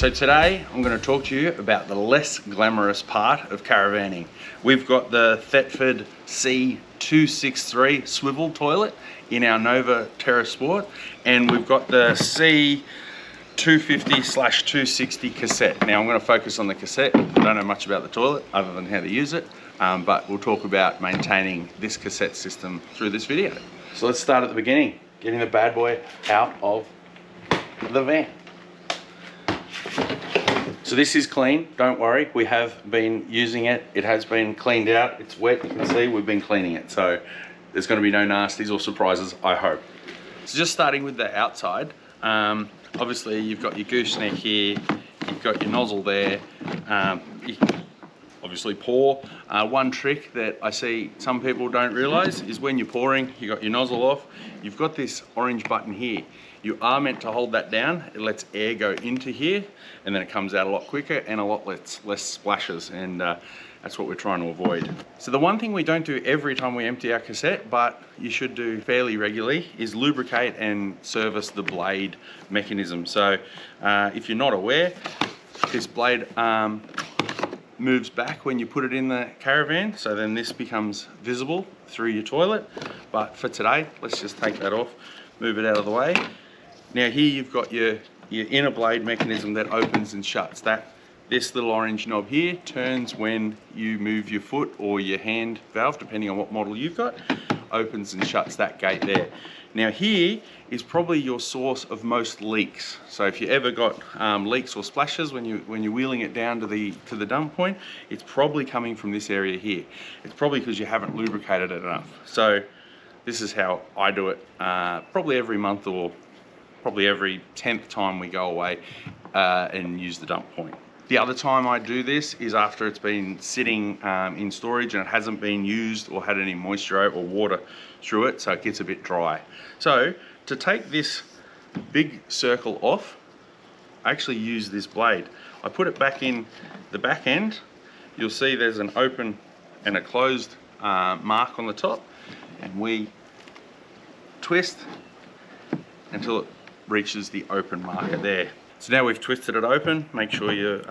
So today I'm going to talk to you about the less glamorous part of caravanning. We've got the Thetford C263 swivel toilet in our Nova Terra Sport, and we've got the C250/260 cassette. Now I'm going to focus on the cassette. I don't know much about the toilet other than how to use it, but we'll talk about maintaining this cassette system through this video. So let's start at the beginning, getting the bad boy out of the van. So this is clean, don't worry, we have been using it. It has been cleaned out, it's wet, you can see we've been cleaning it. So there's going to be no nasties or surprises, I hope. So just starting with the outside, obviously you've got your gooseneck here, you've got your nozzle there, you can obviously pour. One trick that I see some people don't realise is when you're pouring, you've got your nozzle off, you've got this orange button here. You are meant to hold that down. It lets air go into here and then it comes out a lot quicker and a lot less splashes, and that's what we're trying to avoid. So the one thing we don't do every time we empty our cassette, but you should do fairly regularly, is lubricate and service the blade mechanism. So if you're not aware, this blade moves back when you put it in the caravan, so then this becomes visible through your toilet. But for today, let's just take that off, move it out of the way. Now here you've got your inner blade mechanism that opens and shuts. This little orange knob here turns when you move your foot or your hand valve, depending on what model you've got, opens and shuts that gate there. Now here is probably your source of most leaks. So if you ever got leaks or splashes when you're wheeling it down to the dump point, it's probably coming from this area here. It's probably because you haven't lubricated it enough. So this is how I do it, probably every month or probably every 10th time we go away and use the dump point. The other time I do this is after it's been sitting in storage and it hasn't been used or had any moisture or water through it, so it gets a bit dry. So to take this big circle off, I actually use this blade. I put it back in the back end. You'll see there's an open and a closed mark on the top, and we twist until it reaches the open marker there. So now we've twisted it open, make sure your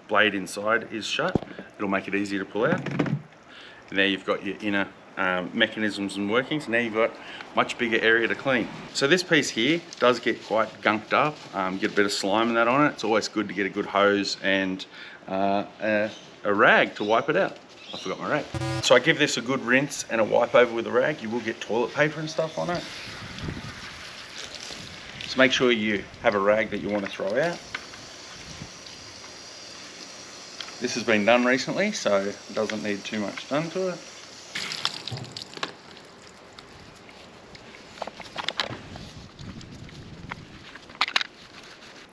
blade inside is shut. It'll make it easy to pull out. And there you've got your inner mechanisms and workings. Now you've got much bigger area to clean. So this piece here does get quite gunked up, get a bit of slime and that on it. It's always good to get a good hose and a rag to wipe it out. I forgot my rag. So I give this a good rinse and a wipe over with a rag. You will get toilet paper and stuff on it. So make sure you have a rag that you want to throw out. This has been done recently, so it doesn't need too much done to it.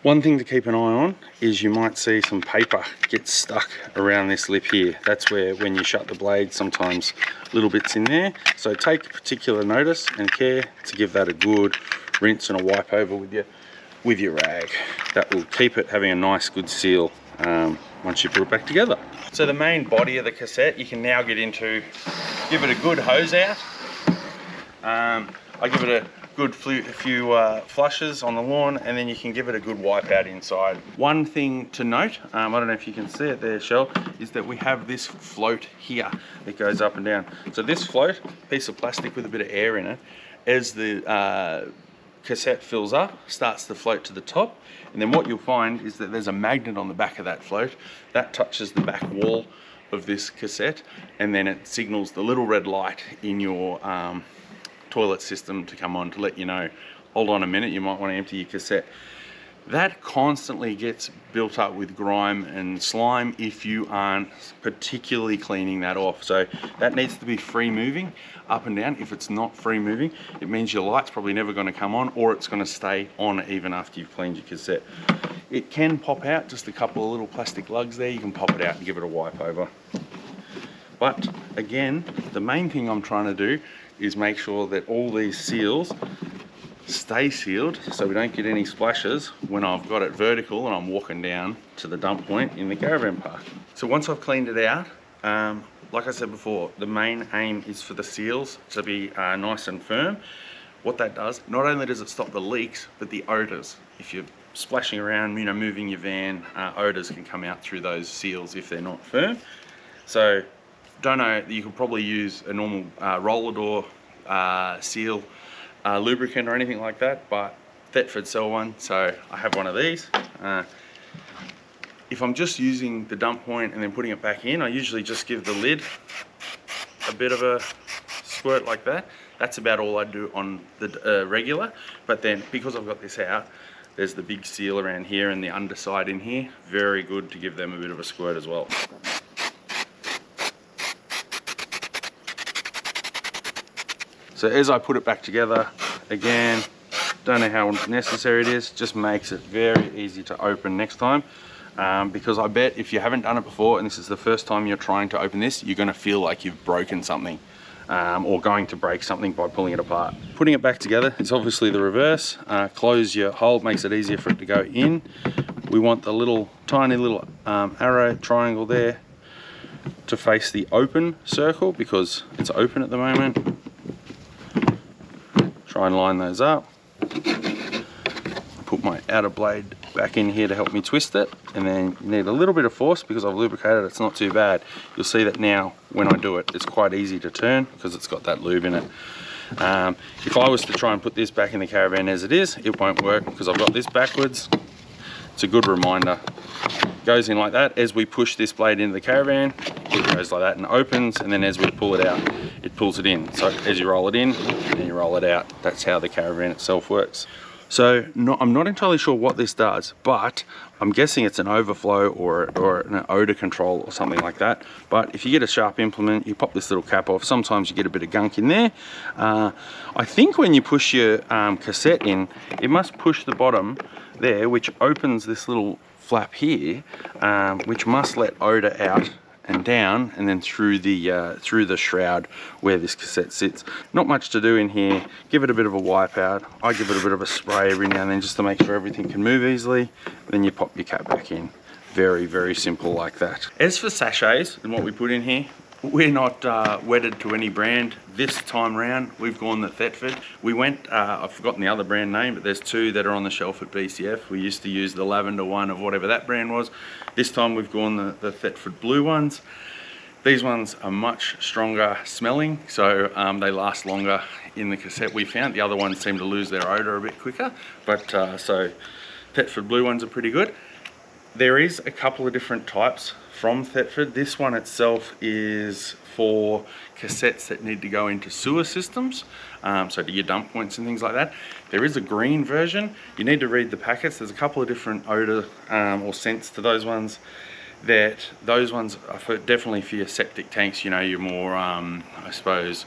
One thing to keep an eye on is you might see some paper get stuck around this lip here. That's where, when you shut the blade, sometimes little bits in there. So take particular notice and care to give that a good rinse and a wipe over with your rag. That will keep it having a nice good seal once you put it back together. So the main body of the cassette you can now get into, give it a good hose out. I give it a good few flushes on the lawn, and then you can give it a good wipe out inside. One thing to note, I don't know if you can see it there, Shell, is that we have this float here that goes up and down. So this float, piece of plastic with a bit of air in it, as the cassette fills up, starts to float to the top, and then what you'll find is that there's a magnet on the back of that float that touches the back wall of this cassette, and then it signals the little red light in your toilet system to come on to let you know, hold on a minute, you might want to empty your cassette. That constantly gets built up with grime and slime if you aren't particularly cleaning that off. So that needs to be free moving up and down. If it's not free moving, it means your light's probably never going to come on, or it's going to stay on even after you've cleaned your cassette. It can pop out, just a couple of little plastic lugs there, you can pop it out and give it a wipe over. But again, the main thing I'm trying to do is make sure that all these seals stay sealed so we don't get any splashes when I've got it vertical and I'm walking down to the dump point in the caravan park. So once I've cleaned it out, like I said before, the main aim is for the seals to be nice and firm. What that does, not only does it stop the leaks, but the odors. If you're splashing around, you know, moving your van, odours can come out through those seals if they're not firm. So don't know, you could probably use a normal roller door seal lubricant or anything like that, but Thetford sell one, so I have one of these. If I'm just using the dump point and then putting it back in, I usually just give the lid a bit of a squirt like that. That's about all I do on the regular, but then because I've got this out, there's the big seal around here and the underside in here. Very good to give them a bit of a squirt as well. So as I put it back together, again, don't know how necessary it is, just makes it very easy to open next time. Because I bet if you haven't done it before and this is the first time you're trying to open this, you're going to feel like you've broken something or going to break something by pulling it apart. Putting it back together is obviously the reverse. Close your hole, makes it easier for it to go in. We want the little tiny little arrow triangle there to face the open circle because it's open at the moment. Try and line those up. Put my outer blade back in here to help me twist it, and then you need a little bit of force because I've lubricated it. It's not too bad. You'll see that now when I do it, it's quite easy to turn because it's got that lube in it. If I was to try and put this back in the caravan as it is, it won't work because I've got this backwards. It's a good reminder. It goes in like that. As we push this blade into the caravan, it goes like that and opens, and then as we pull it out, it pulls it in. So as you roll it in and you roll it out, that's how the caravan itself works. So I'm not entirely sure what this does, but I'm guessing it's an overflow or an odor control or something like that. But if you get a sharp implement, you pop this little cap off. Sometimes you get a bit of gunk in there. I think when you push your cassette in, it must push the bottom there, which opens this little flap here, which must let odor out and down and then through the shroud where this cassette sits. Not much to do in here. Give it a bit of a wipe out. I give it a bit of a spray every now and then just to make sure everything can move easily. Then you pop your cap back in. Very, very simple like that. As for sachets and what we put in here, we're not wedded to any brand. This time round, we've gone the Thetford. We went, I've forgotten the other brand name, but there's two that are on the shelf at BCF. We used to use the lavender one of whatever that brand was. This time we've gone the Thetford blue ones. These ones are much stronger smelling, so they last longer in the cassette we found. The other ones seem to lose their odor a bit quicker, but so Thetford blue ones are pretty good. There is a couple of different types from Thetford. This one itself is for cassettes that need to go into sewer systems, so to your dump points and things like that. There is a green version. You need to read the packets. There's a couple of different odor or scents to those ones. Those ones are definitely for your septic tanks, you know, your more, I suppose,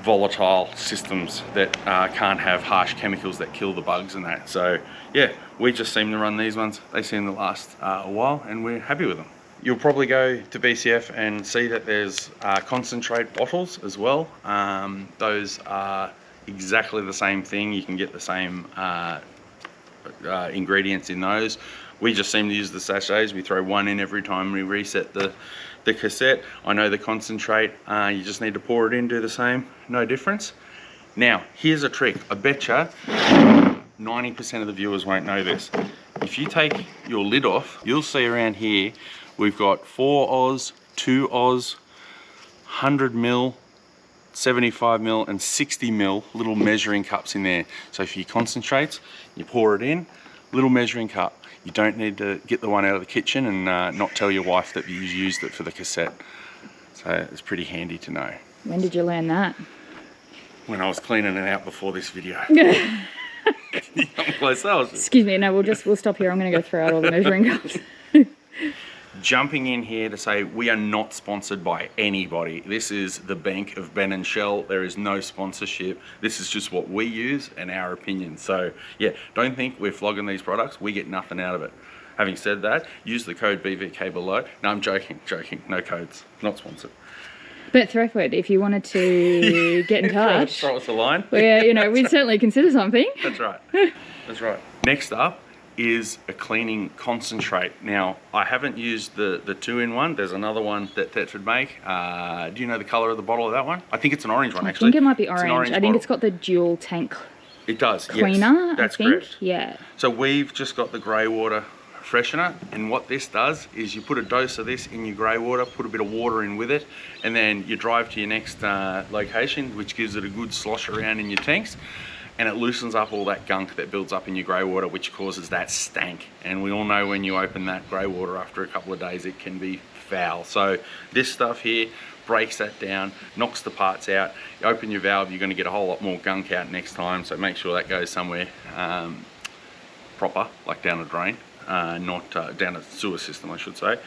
volatile systems that can't have harsh chemicals that kill the bugs and that. So yeah, we just seem to run these ones. They seem to last a while and we're happy with them. You'll probably go to BCF and see that there's concentrate bottles as well. Those are exactly the same thing. You can get the same ingredients in those. We just seem to use the sachets. We throw one in every time we reset the cassette. I know the concentrate, you just need to pour it in, do the same, no difference. Now, here's a trick. I betcha 90% of the viewers won't know this. If you take your lid off, you'll see around here, we've got 4 Oz, 2 Oz, 100 mil, 75 mil and 60 mil little measuring cups in there. So if you concentrate, you pour it in, little measuring cup. You don't need to get the one out of the kitchen and not tell your wife that you used it for the cassette. So it's pretty handy to know. When did you learn that? When I was cleaning it out before this video. I'm close. Excuse me, no, we'll stop here. I'm going to go throw out all the measuring cups. Jumping in here to say we are not sponsored by anybody. This is the Bank of Ben and Shell. There is no sponsorship. This is just what we use and our opinion. So yeah, don't think we're flogging these products. We get nothing out of it. Having said that, use the code BVK below. No, I'm joking. No codes. Not sponsored. But Thetford, if you wanted to get in touch, throw us a line. Well, yeah, you know, we'd certainly consider something. That's right. That's right. Next up is a cleaning concentrate. Now, I haven't used the 2-in-1. There's another one that Thetford make. Do you know the colour of the bottle of that one? I think it's an orange one, actually. I think it might be orange. I think it's got the dual tank It does, cleaner, yes, that's I think. correct. Yeah. So we've just got the greywater freshener, and what this does is you put a dose of this in your greywater, put a bit of water in with it, and then you drive to your next location, which gives it a good slosh around in your tanks, and it loosens up all that gunk that builds up in your greywater, which causes that stank. And we all know when you open that greywater after a couple of days, it can be foul. So this stuff here breaks that down, knocks the parts out. You open your valve, you're going to get a whole lot more gunk out next time, so make sure that goes somewhere proper, like down a drain, not down a sewer system, I should say.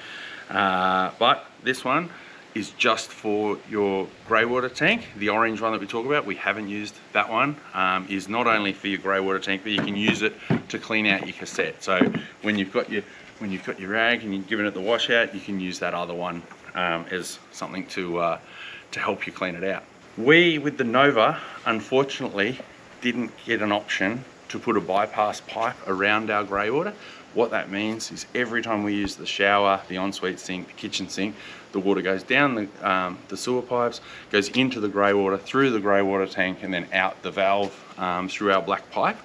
But this one is just for your greywater tank. The orange one that we talk about, we haven't used that one, is not only for your greywater tank, but you can use it to clean out your cassette. So when you've got your rag and you're giving it the washout, you can use that other one as something to help you clean it out. We, with the Nova, unfortunately didn't get an option to put a bypass pipe around our greywater. What that means is every time we use the shower, the ensuite sink, the kitchen sink, the water goes down the sewer pipes, goes into the greywater, through the greywater tank, and then out the valve through our black pipe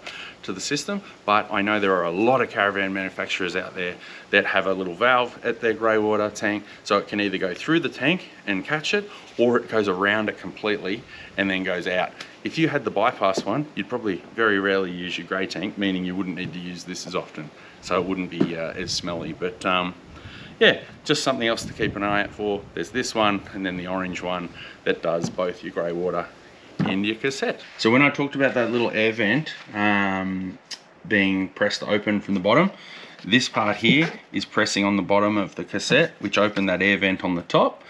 to the system. But I know there are a lot of caravan manufacturers out there that have a little valve at their greywater tank, so it can either go through the tank and catch it, or it goes around it completely and then goes out. If you had the bypass one, you'd probably very rarely use your grey tank, meaning you wouldn't need to use this as often, so it wouldn't be as smelly. But yeah, just something else to keep an eye out for. There's this one, and then the orange one that does both your greywater and your cassette. So when I talked about that little air vent being pressed open from the bottom, this part here is pressing on the bottom of the cassette, which opened that air vent on the top,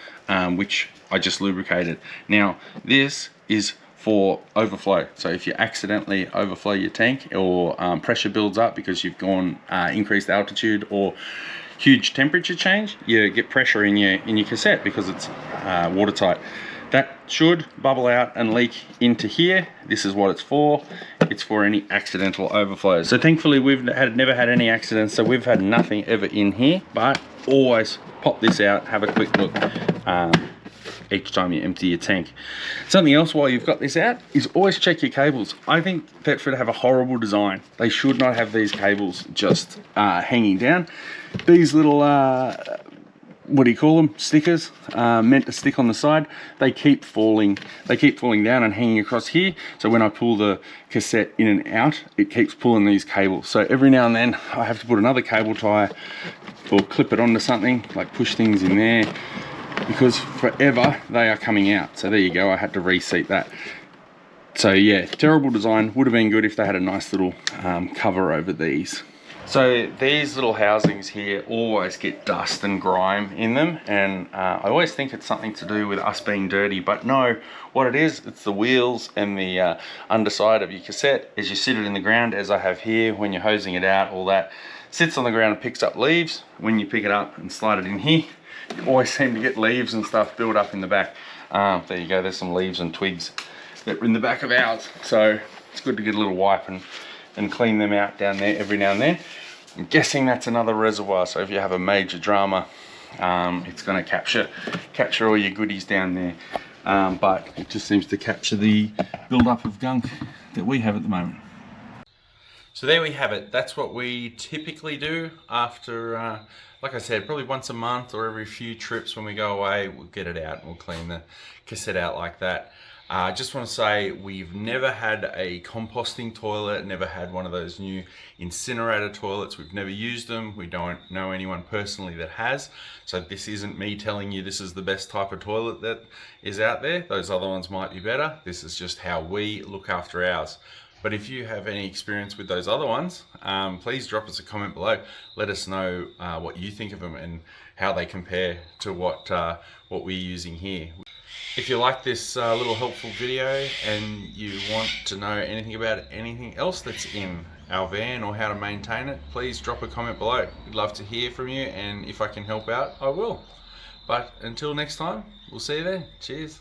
which I just lubricated. Now this is for overflow. So if you accidentally overflow your tank, or pressure builds up because you've gone increased altitude or huge temperature change, you get pressure in your cassette because it's watertight. That should bubble out and leak into here. This is what it's for. It's for any accidental overflows. So thankfully we've never had any accidents, so we've had nothing ever in here, but always pop this out, have a quick look each time you empty your tank. Something else while you've got this out is always check your cables. I think Thetford have a horrible design. They should not have these cables just hanging down. These little what do you call them, stickers, meant to stick on the side, they keep falling down and hanging across here. So when I pull the cassette in and out, it keeps pulling these cables. So every now and then I have to put another cable tie or clip it onto something, like push things in there, because forever they are coming out. So there you go, I had to reseat that. So yeah, terrible design. Would have been good if they had a nice little cover over these. So these little housings here always get dust and grime in them, and I always think it's something to do with us being dirty, but no, what it is, it's the wheels and the underside of your cassette. As you sit it in the ground, as I have here, when you're hosing it out, all that sits on the ground and picks up leaves. When you pick it up and slide it in here, you always seem to get leaves and stuff build up in the back. There you go, there's some leaves and twigs that are in the back of ours, so it's good to get a little wipe and clean them out down there every now and then. I'm guessing that's another reservoir, so if you have a major drama, it's going to capture all your goodies down there, but it just seems to capture the build-up of gunk that we have at the moment. So there we have it. That's what we typically do after, like I said, probably once a month or every few trips when we go away, we'll get it out and we'll clean the cassette out like that. I just want to say we've never had a composting toilet, never had one of those new incinerator toilets. We've never used them. We don't know anyone personally that has. So this isn't me telling you this is the best type of toilet that is out there. Those other ones might be better. This is just how we look after ours. But if you have any experience with those other ones, please drop us a comment below. Let us know what you think of them and how they compare to what we're using here. If you like this little helpful video and you want to know anything about anything else that's in our van or how to maintain it, please drop a comment below. We'd love to hear from you, and if I can help out, I will. But until next time, we'll see you then. Cheers.